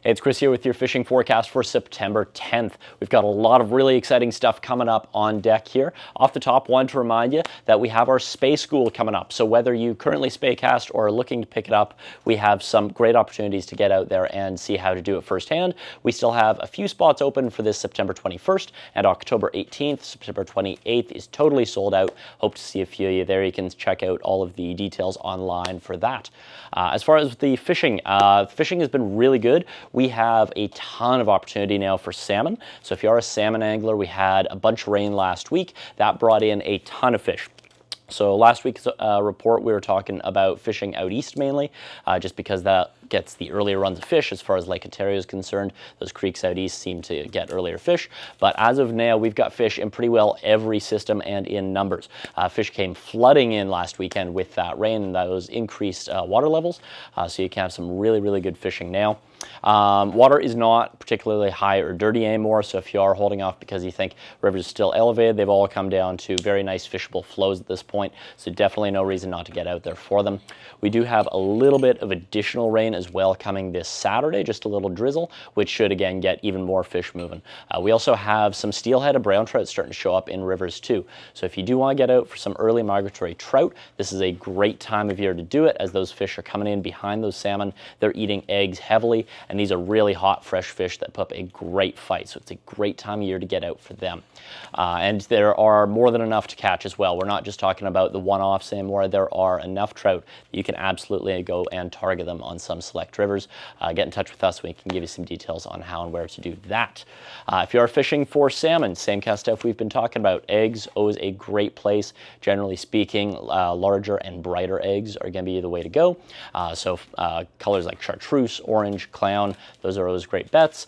Hey, it's Chris here with your fishing forecast for September 10th. We've got a lot of really exciting stuff coming up on deck here. Off the top, wanted to remind you that we have our Spey School coming up. So whether you currently spey cast or are looking to pick it up, we have some great opportunities to get out there and see how to do it firsthand. We still have a few spots open for this September 21st and October 18th. September 28th is totally sold out. Hope to see a few of you there. You can check out all of the details online for that. As far as the fishing, fishing has been really good. We have a ton of opportunity now for salmon. So if you are a salmon angler, we had a bunch of rain last week. That brought in a ton of fish. So last week's report, we were talking about fishing out east mainly, just because that gets the earlier runs of fish as far as Lake Ontario is concerned. Those creeks out east seem to get earlier fish. But as of now, we've got fish in pretty well every system and in numbers. Fish came flooding in last weekend with that rain and those increased water levels. So you can have some really, really good fishing now. Water is not particularly high or dirty anymore, so if you are holding off because you think rivers are still elevated, they've all come down to very nice fishable flows at this point, so definitely no reason not to get out there for them. We do have a little bit of additional rain as well coming this Saturday, just a little drizzle, which should again get even more fish moving. We also have some steelhead and brown trout starting to show up in rivers too, so if you do want to get out for some early migratory trout, this is a great time of year to do it as those fish are coming in behind those salmon. They're eating eggs heavily, and these are really hot, fresh fish that put up a great fight. So it's a great time of year to get out for them. And there are more than enough to catch as well. We're not just talking about the one-offs anymore. There are enough trout that you can absolutely go and target them on some select rivers. Get in touch with us. We can give you some details on how and where to do that. If you are fishing for salmon, same kind of stuff we've been talking about. Eggs, always a great place. Generally speaking, larger and brighter eggs are going to be the way to go. So colors like chartreuse, orange, clown, those are always great bets.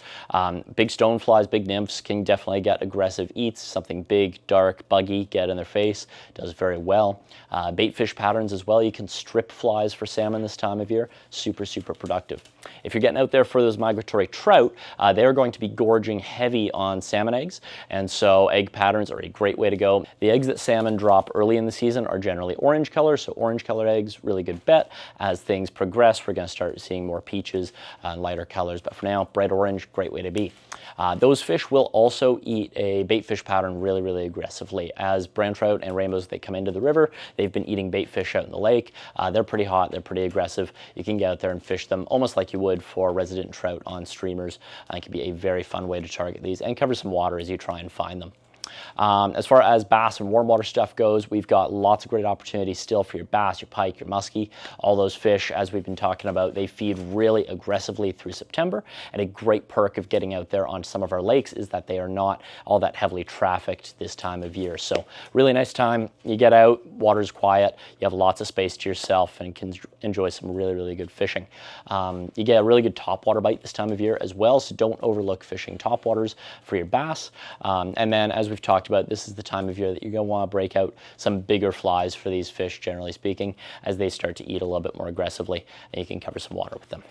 Big stoneflies, big nymphs can definitely get aggressive eats. Something big, dark, buggy, get in their face, does very well. Bait fish patterns as well. You can strip flies for salmon this time of year. Super, super productive. If you're getting out there for those migratory trout, they're going to be gorging heavy on salmon eggs, and so egg patterns are a great way to go. The eggs that salmon drop early in the season are generally orange color, so orange colored eggs, really good bet. As things progress, we're going to start seeing more peaches and lighter colors, but for now, bright orange, great way to be. Those fish will also eat a bait fish pattern really, really aggressively. As brown trout and rainbows, they come into the river, they've been eating bait fish out in the lake. They're pretty hot, they're pretty aggressive. You can get out there and fish them almost like you would for resident trout on streamers. It can be a very fun way to target these and cover some water as you try and find them. As far as bass and warm water stuff goes, we've got lots of great opportunities still for your bass, your pike, your muskie. All those fish, as we've been talking about, they feed really aggressively through September, and a great perk of getting out there on some of our lakes is that they are not all that heavily trafficked this time of year. So really nice time. You get out, water's quiet, you have lots of space to yourself and can enjoy some really, really good fishing. You get a really good topwater bite this time of year as well, so don't overlook fishing topwaters for your bass. And then as we've talked about, this is the time of year that you're going to want to break out some bigger flies for these fish, generally speaking, as they start to eat a little bit more aggressively, and you can cover some water with them.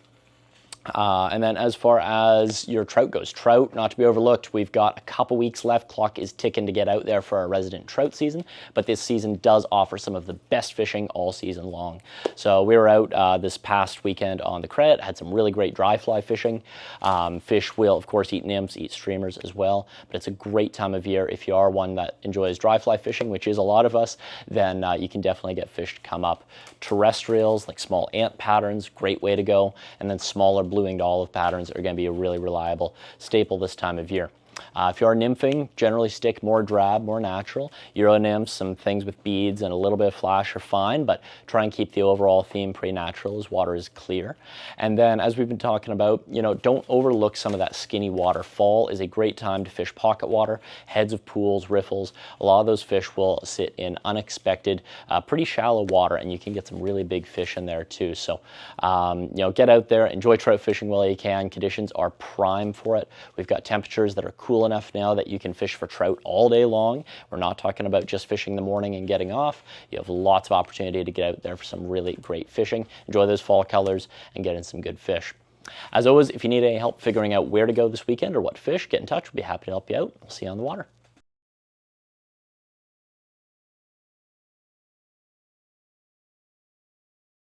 And then as far as your trout goes, trout, not to be overlooked, we've got a couple weeks left. Clock is ticking to get out there for our resident trout season, but this season does offer some of the best fishing all season long. So we were out this past weekend on the Credit, had some really great dry fly fishing. Fish will, of course, eat nymphs, eat streamers as well, but it's a great time of year. If you are one that enjoys dry fly fishing, which is a lot of us, then you can definitely get fish to come up. Terrestrials, like small ant patterns, great way to go, and then smaller blue-winged olive patterns are going to be a really reliable staple this time of year. If you are nymphing, generally stick more drab, more natural. Euro nymphs, some things with beads and a little bit of flash are fine, but try and keep the overall theme pretty natural as water is clear. And then, as we've been talking about, don't overlook some of that skinny water. Fall is a great time to fish pocket water, heads of pools, riffles. A lot of those fish will sit in unexpected, pretty shallow water, and you can get some really big fish in there too. So, get out there, enjoy trout fishing while you can. Conditions are prime for it. We've got temperatures that are cool enough now that you can fish for trout all day long. We're not talking about just fishing in the morning and getting off. You have lots of opportunity to get out there for some really great fishing. Enjoy those fall colors and get in some good fish. As always, if you need any help figuring out where to go this weekend or what fish, get in touch. We'll be happy to help you out. We'll see you on the water.